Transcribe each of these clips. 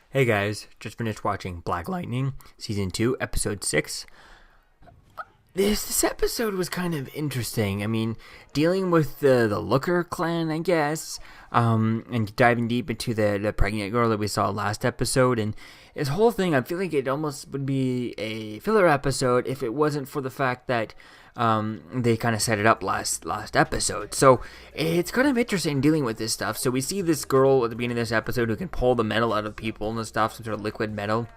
Hey guys, just finished watching Black Lightning, Season 2, Episode 6. This episode was kind of interesting. I mean, dealing with the Looker clan, I guess, and diving deep into the pregnant girl that we saw last episode, and this whole thing, I feel like it almost would be a filler episode if it wasn't for the fact that they kind of set it up last episode. So it's kind of interesting dealing with this stuff. So we see this girl at the beginning of this episode who can pull the metal out of people and stuff, some sort of liquid metal.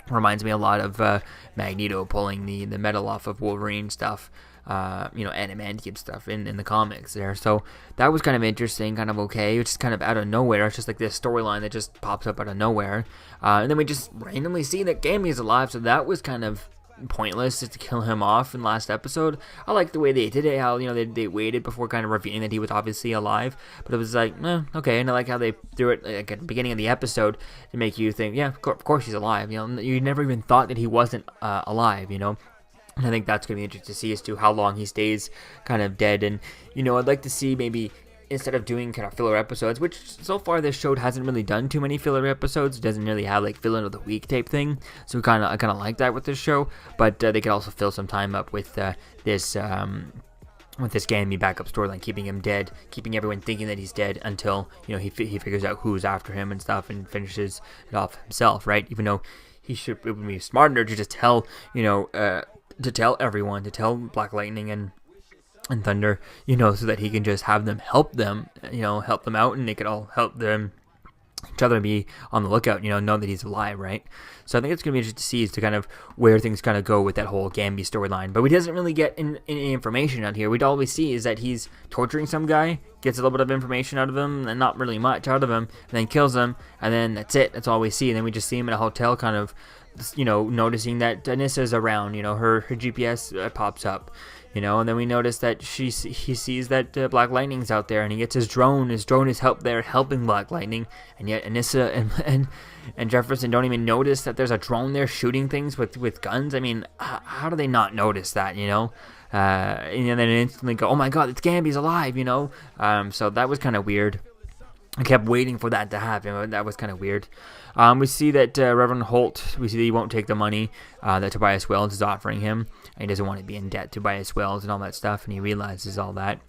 Reminds me a lot of Magneto pulling the metal off of Wolverine stuff, adamantium stuff in the comics there. So that was kind of interesting, kind of okay. It's just kind of out of nowhere. It's just like this storyline that just pops up out of nowhere. And then we just randomly see that Gambi's alive, so that was kind of pointless just to kill him off in last episode. I like the way they did it, how they waited before kind of revealing that he was obviously alive, but it was like okay. And I like how they threw it like at the beginning of the episode to make you think, yeah, of course he's alive. You never even thought that he wasn't alive. And I think that's going to be interesting to see as to how long he stays kind of dead. And I'd like to see maybe, instead of doing kind of filler episodes, which so far this show hasn't really done too many filler episodes, it doesn't really have like fill in of the week type thing, so I kind of like that with this show. But they could also fill some time up with this Gambi backup storyline, keeping him dead, keeping everyone thinking that he's dead until he figures out who's after him and stuff and finishes it off himself, right? Even though it would be smarter to just tell everyone, to tell Black Lightning and Thunder, so that he can just have them help them out, and they could all help each other be on the lookout, know that he's alive, right? So I think it's going to be interesting to see as to kind of where things kind of go with that whole Gambi storyline. But we doesn't really get any information out here. We'd always see is that he's torturing some guy, gets a little bit of information out of him, and not really much out of him, and then kills him, and then that's it. That's all we see. And then we just see him in a hotel kind of, noticing that Anissa's around, her GPS pops up. And then we notice that he sees that Black Lightning's out there, and he gets his drone. His drone is helping Black Lightning, and yet Anissa and Jefferson don't even notice that there's a drone there shooting things with guns. I mean, how do they not notice that? And then instantly go, oh my God, it's Gambi's alive. So that was kind of weird. I kept waiting for that to happen. That was kind of weird. We see that Reverend Holt, we see that he won't take the money that Tobias Wells is offering him. And he doesn't want to be in debt to Tobias Wells and all that stuff, and he realizes all that.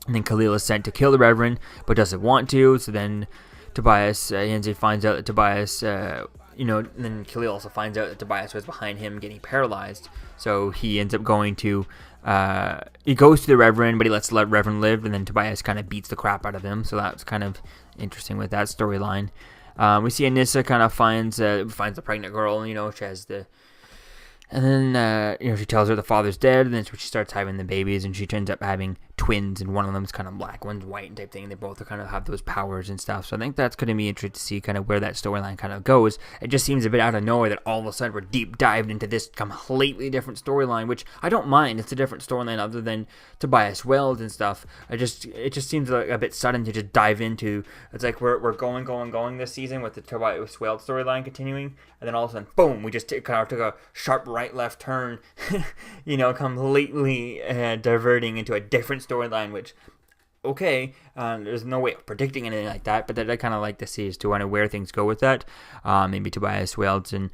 And then Khalil is sent to kill the Reverend, but doesn't want to. So then Tobias, finds out that Tobias, and then Khalil also finds out that Tobias was behind him getting paralyzed. So he ends up going to, he goes to the Reverend, but he lets the Reverend live, and then Tobias kind of beats the crap out of him. So that's kind of interesting with that storyline. We see Anissa kind of finds the pregnant girl, she has and then, she tells her the father's dead, and then she starts having the babies, and she ends up having twins, and one of them's kind of black, one's white type thing, and they both kind of have those powers and stuff. So I think that's going to be interesting to see kind of where that storyline kind of goes. It just seems a bit out of nowhere that all of a sudden we're deep dived into this completely different storyline, which I don't mind. It's a different storyline other than Tobias Wells and stuff. It just seems like a bit sudden to just dive into. It's like we're going this season with the Tobias Wells storyline continuing, and then all of a sudden, boom, we just kind of took a sharp right-left turn, completely diverting into a different storyline, which, okay, there's no way of predicting anything like that, but that I kind of like to see as to kind of where things go with that. Maybe Tobias Wells and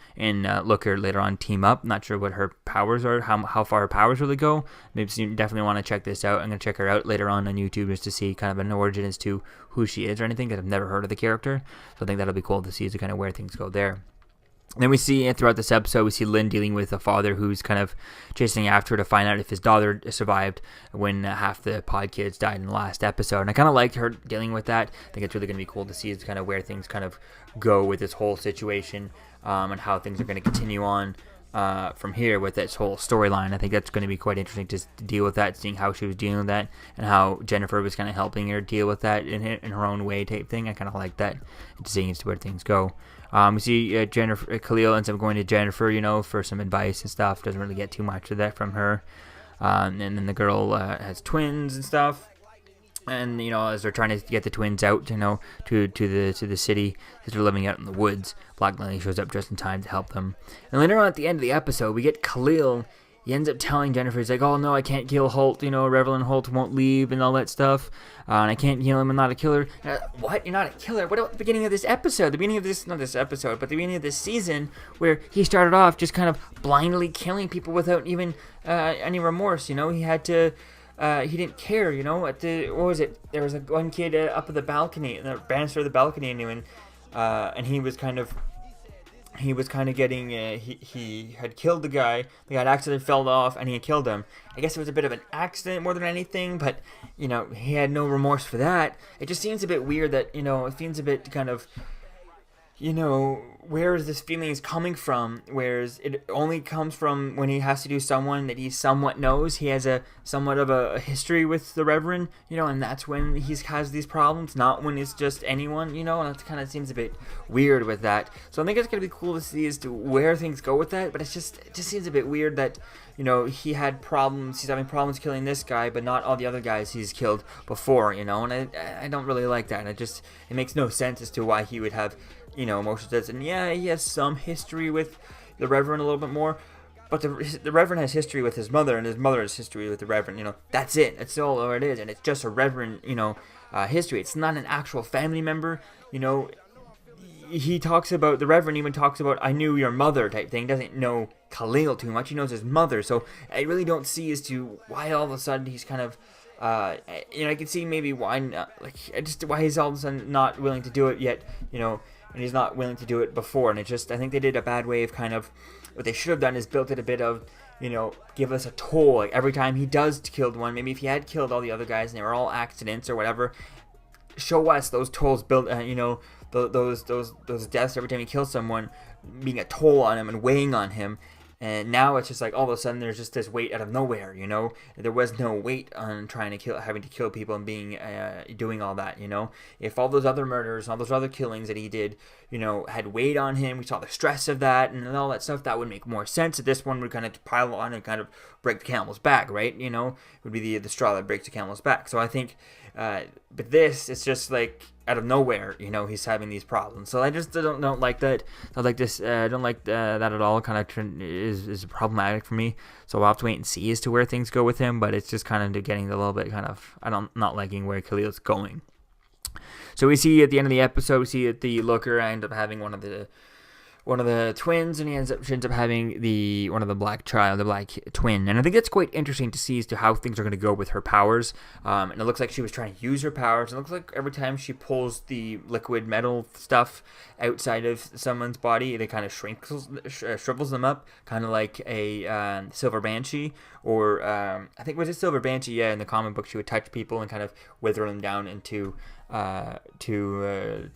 Looker later on team up. Not sure what her powers are, how far her powers really go. Maybe you definitely want to check this out. I'm going to check her out later on YouTube just to see kind of an origin as to who she is or anything, because I've never heard of the character. So I think that'll be cool to see as to kind of where things go there. Then we see throughout this episode, we see Lynn dealing with a father who's kind of chasing after her to find out if his daughter survived when half the pod kids died in the last episode. And I kind of liked her dealing with that. I think it's really going to be cool to see kind of where things kind of go with this whole situation, and how things are going to continue on from here with this whole storyline. I think that's going to be quite interesting to deal with that, seeing how she was dealing with that and how Jennifer was kind of helping her deal with that in her own way type thing. I kind of like that, seeing as to where things go. We see Khalil ends up going to Jennifer, for some advice and stuff. Doesn't really get too much of that from her. And then the girl has twins and stuff. And as they're trying to get the twins out, to the city, because they're living out in the woods, Black Lightning shows up just in time to help them. And later on at the end of the episode, we get Khalil. he ends up telling Jennifer, he's like, oh no, I can't kill Holt, Reverend Holt won't leave and all that stuff, and I can't kill him, I'm not a killer. What? You're not a killer? What about the beginning of this episode? The beginning of this, not this episode, but the beginning of this season, where he started off just kind of blindly killing people without even any remorse, he had to, he didn't care, what was it? There was one kid up at the balcony, the banister of the balcony, and he was kind of getting, he had killed the guy had accidentally fell off, and he had killed him. I guess it was a bit of an accident more than anything, but, he had no remorse for that. It just seems a bit weird that, it seems a bit kind of, where is this feeling coming from? Whereas it only comes from when he has to do someone that he somewhat knows. He has a somewhat of a history with the Reverend, and that's when he has these problems, not when it's just anyone, and that kind of seems a bit weird with that. So I think it's going to be cool to see as to where things go with that, but it just seems a bit weird that, he had problems, he's having problems killing this guy, but not all the other guys he's killed before, and I don't really like that. It makes no sense as to why he would have, emotions. And yeah, he has some history with the Reverend a little bit more, but the Reverend has history with his mother, and his mother has history with the Reverend. That's it. That's all it is, and it's just a Reverend, history. It's not an actual family member. He talks about, the Reverend even talks about, I knew your mother type thing. Doesn't know Khalil too much. He knows his mother, so I really don't see as to why all of a sudden he's kind of, I can see maybe why not, why he's all of a sudden not willing to do it yet, and he's not willing to do it before. And I think they did a bad way of kind of, what they should have done is built it a bit of, give us a toll, like every time he does kill one, maybe if he had killed all the other guys and they were all accidents or whatever, show us those tolls built, those deaths every time he kills someone, being a toll on him and weighing on him. And now it's just like all of a sudden there's just this weight out of nowhere, There was no weight on having to kill people and being, doing all that, If all those other murders, all those other killings that he did, had weight on him, we saw the stress of that and all that stuff, that would make more sense. That this one would kind of pile on and kind of break the camel's back, right? It would be the straw that breaks the camel's back. So I think, but this, it's just like, out of nowhere, he's having these problems. So I just don't like that. I like this. I don't like that at all. Kind of is problematic for me. So I'll have to wait and see as to where things go with him. But it's just kind of getting a little bit kind of, not liking where Khalil's going. So we see at the end of the episode, we see that the looker ends up having one of the twins, and he ends up having one of the black twin. And I think that's quite interesting to see as to how things are going to go with her powers. And it looks like she was trying to use her powers. It looks like every time she pulls the liquid metal stuff outside of someone's body, it kind of shrivels them up, kind of like a silver banshee. Or I think it was a silver banshee. Yeah, in the comic book, she would touch people and kind of wither them down into to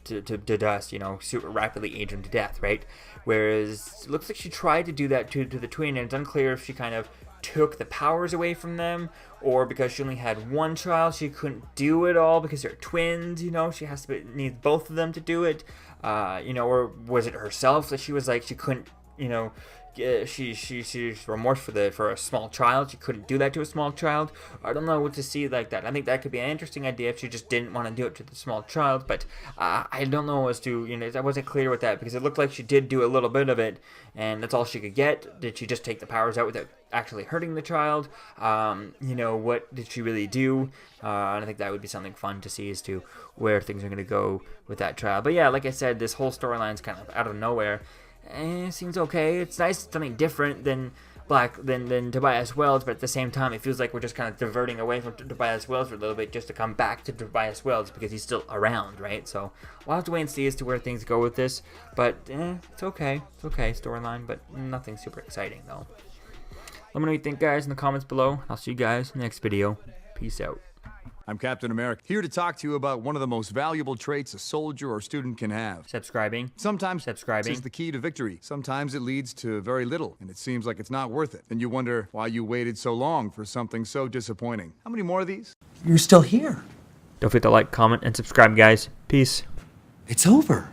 dust, super rapidly age them to death, right? Whereas it looks like she tried to do that to the twin, and it's unclear if she kind of took the powers away from them, or because she only had one child, she couldn't do it all because they're twins, she needs both of them to do it, or was it herself that she was like, she couldn't, she's remorseful for a small child. She couldn't do that to a small child. I don't know what to see like that. I think that could be an interesting idea if she just didn't want to do it to the small child. But I don't know as to, I wasn't clear with that because it looked like she did do a little bit of it, and that's all she could get. Did she just take the powers out without actually hurting the child? What did she really do? And I think that would be something fun to see as to where things are going to go with that child. But yeah, like I said, this whole storyline's kind of out of nowhere. It seems okay. It's nice, something different than Tobias Wells, but at the same time, it feels like we're just kind of diverting away from Tobias Wells for a little bit just to come back to Tobias Wells because he's still around, right? So we'll have to wait and see as to where things go with this. But it's okay. It's okay, storyline, but nothing super exciting though. Let me know what you think, guys, in the comments below. I'll see you guys in the next video. Peace out. I'm Captain America, here to talk to you about one of the most valuable traits a soldier or student can have. Subscribing. Sometimes subscribing is the key to victory. Sometimes it leads to very little, and it seems like it's not worth it. And you wonder why you waited so long for something so disappointing. How many more of these? You're still here. Don't forget to like, comment, and subscribe, guys. Peace. It's over.